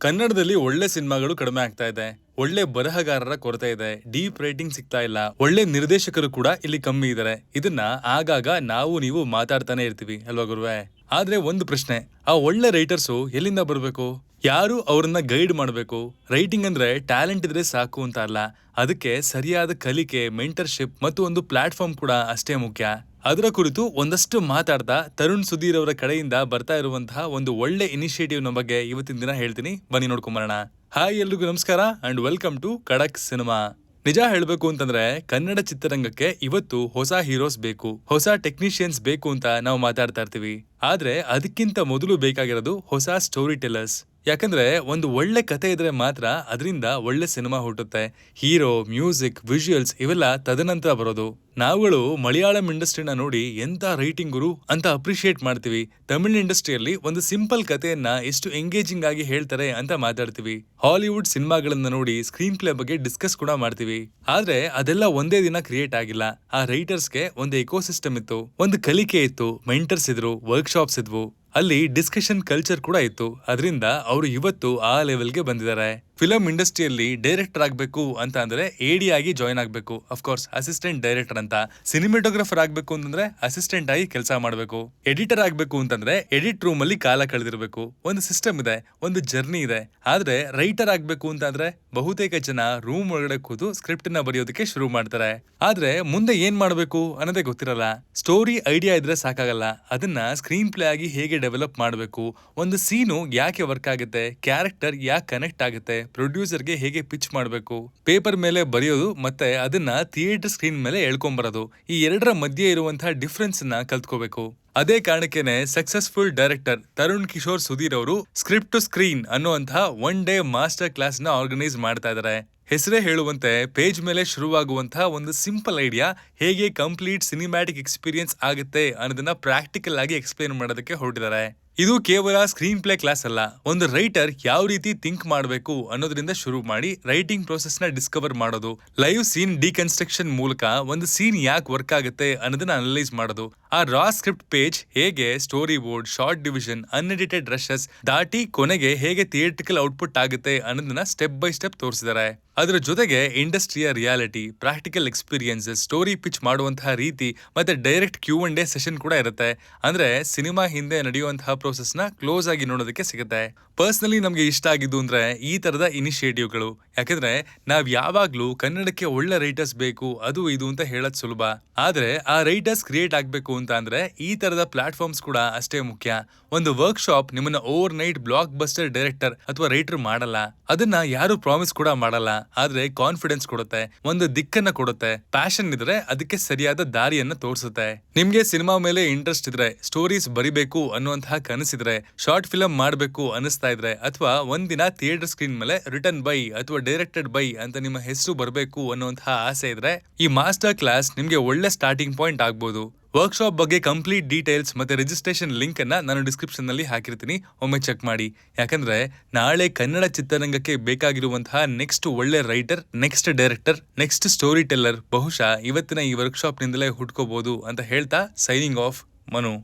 ಕನ್ನಡದಲ್ಲಿ ಒಳ್ಳೆ ಸಿನಿಮಾಗಳು ಕಡಿಮೆ ಆಗ್ತಾ ಇದೆ. ಒಳ್ಳೆ ಬರಹಗಾರರ ಕೊರತೆ ಇದೆ. ಡೀಪ್ ರೈಟಿಂಗ್ ಸಿಗ್ತಾ ಇಲ್ಲ. ಒಳ್ಳೆ ನಿರ್ದೇಶಕರು ಕೂಡ ಇಲ್ಲಿ ಕಮ್ಮಿ ಇದಾರೆ. ಇದನ್ನ ಆಗಾಗ ನಾವು ನೀವು ಮಾತಾಡ್ತಾನೆ ಇರ್ತೀವಿ ಅಲ್ವಾ ಗುರುವೆ? ಆದ್ರೆ ಒಂದು ಪ್ರಶ್ನೆ, ಆ ಒಳ್ಳೆ ರೈಟರ್ಸು ಎಲ್ಲಿಂದ ಬರ್ಬೇಕು? ಯಾರು ಅವ್ರನ್ನ ಗೈಡ್ ಮಾಡಬೇಕು? ರೈಟಿಂಗ್ ಅಂದ್ರೆ ಟ್ಯಾಲೆಂಟ್ ಇದ್ರೆ ಸಾಕು ಅಂತ ಅಲ್ಲ, ಅದಕ್ಕೆ ಸರಿಯಾದ ಕಲಿಕೆ, ಮೆಂಟರ್ಶಿಪ್ ಮತ್ತು ಒಂದು ಪ್ಲಾಟ್ಫಾರ್ಮ್ ಕೂಡ ಅಷ್ಟೇ ಮುಖ್ಯ. ಅದರ ಕುರಿತು ಒಂದಷ್ಟು ಮಾತಾಡ್ತಾ ತರುಣ್ ಸುಧೀರ್ ಅವರ ಕಡೆಯಿಂದ ಬರ್ತಾ ಇರುವಂತಹ ಒಂದು ಒಳ್ಳೆ ಇನಿಷಿಯೇಟಿವ್ ನ ಬಗ್ಗೆ ಇವತ್ತಿನ ದಿನ ಹೇಳ್ತೀನಿ, ಬನ್ನಿ ನೋಡ್ಕೊಂಬರೋಣ. ಹಾಯ್, ಎಲ್ರಿಗೂ ನಮಸ್ಕಾರ ಅಂಡ್ ವೆಲ್ಕಮ್ ಟು ಖಡಕ್ ಸಿನಿಮಾ. ನಿಜ ಹೇಳ್ಬೇಕು ಅಂತಂದ್ರೆ ಕನ್ನಡ ಚಿತ್ರರಂಗಕ್ಕೆ ಇವತ್ತು ಹೊಸ ಹೀರೋಸ್ ಬೇಕು, ಹೊಸ ಟೆಕ್ನಿಷಿಯನ್ಸ್ ಬೇಕು ಅಂತ ನಾವು ಮಾತಾಡ್ತಾ ಇರ್ತೀವಿ. ಆದ್ರೆ ಅದಕ್ಕಿಂತ ಮೊದಲು ಬೇಕಾಗಿರೋದು ಹೊಸ ಸ್ಟೋರಿ ಟೆಲ್ಲರ್ಸ್. ಯಾಕಂದ್ರೆ ಒಂದು ಒಳ್ಳೆ ಕತೆ ಇದ್ರೆ ಮಾತ್ರ ಅದರಿಂದ ಒಳ್ಳೆ ಸಿನಿಮಾ ಹುಟ್ಟುತ್ತೆ. ಹೀರೋ, ಮ್ಯೂಸಿಕ್, ವಿಜುವಲ್ಸ್ ಇವೆಲ್ಲ ತದನಂತರ ಬರೋದು. ನಾವುಗಳು ಮಲಯಾಳಂ ಇಂಡಸ್ಟ್ರಿನ ನೋಡಿ ಎಂತ ರೈಟಿಂಗ್ ಗುರು ಅಂತ ಅಪ್ರಿಶಿಯೇಟ್ ಮಾಡ್ತೀವಿ. ತಮಿಳ್ ಇಂಡಸ್ಟ್ರಿಯಲ್ಲಿ ಒಂದು ಸಿಂಪಲ್ ಕಥೆಯನ್ನ ಎಷ್ಟು ಎಂಗೇಜಿಂಗ್ ಆಗಿ ಹೇಳ್ತಾರೆ ಅಂತ ಮಾತಾಡ್ತೀವಿ. ಹಾಲಿವುಡ್ ಸಿನಿಮಾಗಳನ್ನ ನೋಡಿ ಸ್ಕ್ರೀನ್ ಪ್ಲೇ ಬಗ್ಗೆ ಡಿಸ್ಕಸ್ ಕೂಡ ಮಾಡ್ತೀವಿ. ಆದ್ರೆ ಅದೆಲ್ಲ ಒಂದೇ ದಿನ ಕ್ರಿಯೇಟ್ ಆಗಿಲ್ಲ. ಆ ರೈಟರ್ಸ್ಗೆ ಒಂದು ಎಕೋಸಿಸ್ಟಮ್ ಇತ್ತು, ಒಂದು ಕಲಿಕೆ ಇತ್ತು, ಮೆಂಟರ್ಸ್ ಇದ್ರು, ವರ್ಕ್ಶಾಪ್ಸ್ ಇದ್ವು, ಅಲ್ಲಿ ಡಿಸ್ಕಷನ್ ಕಲ್ಚರ್ ಕೂಡ ಇತ್ತು. ಅದರಿಂದ ಅವರು ಇವತ್ತು ಆ ಲೆವೆಲ್ಗೆ ಬಂದಿದ್ದಾರೆ. ಫಿಲಂ ಇಂಡಸ್ಟ್ರಿಯಲ್ಲಿ ಡೈರೆಕ್ಟರ್ ಆಗ್ಬೇಕು ಅಂತ ಅಂದ್ರೆ ಎಡಿ ಆಗಿ ಜಾಯ್ನ್ ಆಗ್ಬೇಕು, ಅಫ್ಕೋರ್ಸ್ ಅಸಿಸ್ಟೆಂಟ್ ಡೈರೆಕ್ಟರ್ ಅಂತ. ಸಿನಿಮಾಟೋಗ್ರಫರ್ ಆಗ್ಬೇಕು ಅಂತಂದ್ರೆ ಅಸಿಸ್ಟೆಂಟ್ ಆಗಿ ಕೆಲಸ ಮಾಡಬೇಕು. ಎಡಿಟರ್ ಆಗ್ಬೇಕು ಅಂತಂದ್ರೆ ಎಡಿಟ್ ರೂಮ್ ಅಲ್ಲಿ ಕಾಲ ಕಳೆದಿರ್ಬೇಕು. ಒಂದು ಸಿಸ್ಟಮ್ ಇದೆ, ಒಂದು ಜರ್ನಿ ಇದೆ. ಆದ್ರೆ ರೈಟರ್ ಆಗ್ಬೇಕು ಅಂತಂದ್ರೆ ಬಹುತೇಕ ಜನ ರೂಮ್ ಒಳಗಡೆ ಕೂತು ಸ್ಕ್ರಿಪ್ಟ್ ನ ಬರೆಯೋದಕ್ಕೆ ಶುರು ಮಾಡ್ತಾರೆ. ಆದ್ರೆ ಮುಂದೆ ಏನ್ ಮಾಡ್ಬೇಕು ಅನ್ನೋದೇ ಗೊತ್ತಿರಲ್ಲ. ಸ್ಟೋರಿ ಐಡಿಯಾ ಇದ್ರೆ ಸಾಕಾಗಲ್ಲ, ಅದನ್ನ ಸ್ಕ್ರೀನ್ ಪ್ಲೇ ಆಗಿ ಹೇಗೆ ಡೆವಲಪ್ ಮಾಡಬೇಕು, ಒಂದು ಸೀನು ಯಾಕೆ ವರ್ಕ್ ಆಗುತ್ತೆ, ಕ್ಯಾರೆಕ್ಟರ್ ಯಾಕೆ ಕನೆಕ್ಟ್ ಆಗುತ್ತೆ, ಪ್ರೊಡ್ಯೂಸರ್ಗೆ ಹೇಗೆ ಪಿಚ್ ಮಾಡಬೇಕು, ಪೇಪರ್ ಮೇಲೆ ಬರೆಯೋದು ಮತ್ತೆ ಅದನ್ನ ಥಿಯೇಟರ್ ಸ್ಕ್ರೀನ್ ಮೇಲೆ ಎಳ್ಕೊಂಬರೋದು, ಈ ಎರಡರ ಮಧ್ಯೆ ಇರುವಂತಹ ಡಿಫ್ರೆನ್ಸ್ ನ ಕಲ್ತ್ಕೋಬೇಕು. ಅದೇ ಕಾರಣಕ್ಕೇನೆ ಸಕ್ಸಸ್ಫುಲ್ ಡೈರೆಕ್ಟರ್ ತರುಣ್ ಕಿಶೋರ್ ಸುಧೀರ್ ಅವರು ಸ್ಕ್ರಿಪ್ಟ್ ಟು ಸ್ಕ್ರೀನ್ ಅನ್ನುವಂತಹ ಒನ್ ಡೇ ಮಾಸ್ಟರ್ ಕ್ಲಾಸ್ ನ ಆರ್ಗನೈಸ್ ಮಾಡ್ತಾ ಇದ್ದಾರೆ. ಹೆಸರೇ ಹೇಳುವಂತೆ ಪೇಜ್ ಮೇಲೆ ಶುರುವಾಗುವಂತಹ ಒಂದು ಸಿಂಪಲ್ ಐಡಿಯಾ ಹೇಗೆ ಕಂಪ್ಲೀಟ್ ಸಿನಿಮ್ಯಾಟಿಕ್ ಎಕ್ಸ್ಪೀರಿಯನ್ಸ್ ಆಗುತ್ತೆ ಅನ್ನೋದನ್ನ ಪ್ರಾಕ್ಟಿಕಲ್ ಆಗಿ ಎಕ್ಸ್ಪ್ಲೇನ್ ಮಾಡೋದಕ್ಕೆ ಹೊರಟಿದ್ದಾರೆ. ಇದು ಕೇವಲ ಸ್ಕ್ರೀನ್ ಪ್ಲೇ ಕ್ಲಾಸ್ ಅಲ್ಲ, ಒಂದು ರೈಟರ್ ಯಾವ ರೀತಿ ಥಿಂಕ್ ಮಾಡಬೇಕು ಅನ್ನೋದ್ರಿಂದ ಶುರು ಮಾಡಿ ರೈಟಿಂಗ್ ಪ್ರೋಸೆಸ್ ನ ಡಿಸ್ಕವರ್ ಮಾಡೋದು, ಲೈವ್ ಸೀನ್ ಡಿಕನ್ಸ್ಟ್ರಕ್ಷನ್ ಮೂಲಕ ಒಂದು ಸೀನ್ ಯಾಕೆ ವರ್ಕ್ ಆಗುತ್ತೆ ಅನ್ನೋದನ್ನ ಅನಲೈಸ್ ಮಾಡೋದು, ಆ ರಾ ಸ್ಕ್ರಿಪ್ಟ್ ಪೇಜ್ ಹೇಗೆ story board, shot division, unedited rushes ದಾಟಿ ಕೊನೆಗೆ ಹೇಗೆ ಥಿಯೇಟ್ರಿಕಲ್ ಔಟ್ಪುಟ್ ಆಗುತ್ತೆ ಅನ್ನೋದನ್ನ ಸ್ಟೆಪ್ ಬೈ ಸ್ಟೆಪ್ ತೋರಿಸಿದ್ದಾರೆ. ಅದರ ಜೊತೆಗೆ ಇಂಡಸ್ಟ್ರಿಯ reality, practical experiences, story pitch ಮಾಡುವಂತಹ ರೀತಿ ಮತ್ತೆ ಡೈರೆಕ್ಟ್ Q&A ಸೆಷನ್ ಕೂಡ ಇರುತ್ತೆ. ಅಂದ್ರೆ ಸಿನಿಮಾ ಹಿಂದೆ ನಡೆಯುವಂತಹ ಪ್ರೋಸೆಸ್ ನ ಕ್ಲೋಸ್ ಆಗಿ ನೋಡೋದಕ್ಕೆ ಸಿಗುತ್ತೆ. ಪರ್ಸನಲಿ ನಮ್ಗೆ ಇಷ್ಟ ಆಗಿದ್ದು ಅಂದ್ರೆ ಈ ತರದ ಇನಿಷಿಯೇಟಿವ್ಗಳು. ಯಾಕಂದ್ರೆ ನಾವ್ ಯಾವಾಗ್ಲೂ ಕನ್ನಡಕ್ಕೆ ಒಳ್ಳೆ ರೈಟರ್ಸ್ ಬೇಕು, ಅದು ಇದು ಅಂತ ಹೇಳೋದ್ ಸುಲಭ. ಆದ್ರೆ ಆ ರೈಟರ್ಸ್ ಕ್ರಿಯೇಟ್ ಆಗ್ಬೇಕು ಅಂತ ಅಂದ್ರೆ ಈ ತರದ ಪ್ಲಾಟ್ಫಾರ್ಮ್ಸ್ ಕೂಡ ಅಷ್ಟೇ ಮುಖ್ಯ. ಒಂದು ವರ್ಕ್ ಶಾಪ್ ನಿಮ್ಮನ್ನ overnight blockbuster director ಅಥವಾ ರೈಟರ್ ಮಾಡಲ್ಲ, ಅದನ್ನ ಯಾರು ಪ್ರಾಮಿಸ್ ಕೂಡ ಮಾಡಲ್ಲ. ಆದ್ರೆ ಕಾನ್ಫಿಡೆನ್ಸ್ ಕೊಡುತ್ತೆ, ಒಂದು ದಿಕ್ಕನ್ನ ಕೊಡುತ್ತೆ, ಪ್ಯಾಷನ್ ಇದ್ರೆ ಅದಕ್ಕೆ ಸರಿಯಾದ ದಾರಿಯನ್ನ ತೋರಿಸುತ್ತೆ. ನಿಮ್ಗೆ ಸಿನಿಮಾ ಮೇಲೆ ಇಂಟ್ರೆಸ್ಟ್ ಇದ್ರೆ, ಸ್ಟೋರೀಸ್ ಬರಿಬೇಕು ಅನ್ನುವಂತಹ ಕನಸಿದ್ರೆ, ಶಾರ್ಟ್ ಫಿಲಂ ಮಾಡ್ಬೇಕು ಅನಿಸ್ತಾ ಇದ್ರೆ, ಅಥವಾ ಒಂದಿನ ಥಿಯೇಟರ್ ಸ್ಕ್ರೀನ್ ಮೇಲೆ ರಿಟರ್ನ್ ಬೈ ಅಥವಾ ಡೈರೆಕ್ಟೆಡ್ ಬೈ ಅಂತ ನಿಮ್ಮ ಹೆಸರು ಬರಬೇಕು ಅನ್ನುವಂತಹ ಆಸೆ ಇದ್ರೆ, ಈ ಮಾಸ್ಟರ್ ಕ್ಲಾಸ್ ನಿಮ್ಗೆ ಒಳ್ಳೆ ಸ್ಟಾರ್ಟಿಂಗ್ ಪಾಯಿಂಟ್ ಆಗ್ಬೋದು. ವರ್ಕ್ಶಾಪ್ ಬಗ್ಗೆ ಕಂಪ್ಲೀಟ್ ಡೀಟೇಲ್ಸ್ ಮತ್ತೆ ರಿಜಿಸ್ಟ್ರೇಷನ್ ಲಿಂಕ್ ಅನ್ನ ನಾನು ಡಿಸ್ಕ್ರಿಪ್ಷನ್ ನಲ್ಲಿ ಹಾಕಿರ್ತೀನಿ, ಒಮ್ಮೆ ಚೆಕ್ ಮಾಡಿ. ಯಾಕಂದ್ರೆ ನಾಳೆ ಕನ್ನಡ ಚಿತ್ರರಂಗಕ್ಕೆ ಬೇಕಾಗಿರುವಂತಹ ನೆಕ್ಸ್ಟ್ ಒಳ್ಳೆ writer, next director, next story teller ಬಹುಶಃ ಇವತ್ತಿನ ಈ ವರ್ಕ್ಶಾಪ್ ನಿಂದಲೇ ಹುಟ್ಕೋಬಹುದು ಅಂತ ಹೇಳ್ತಾ ಸೈನಿಂಗ್ ಆಫ್, ಮನು.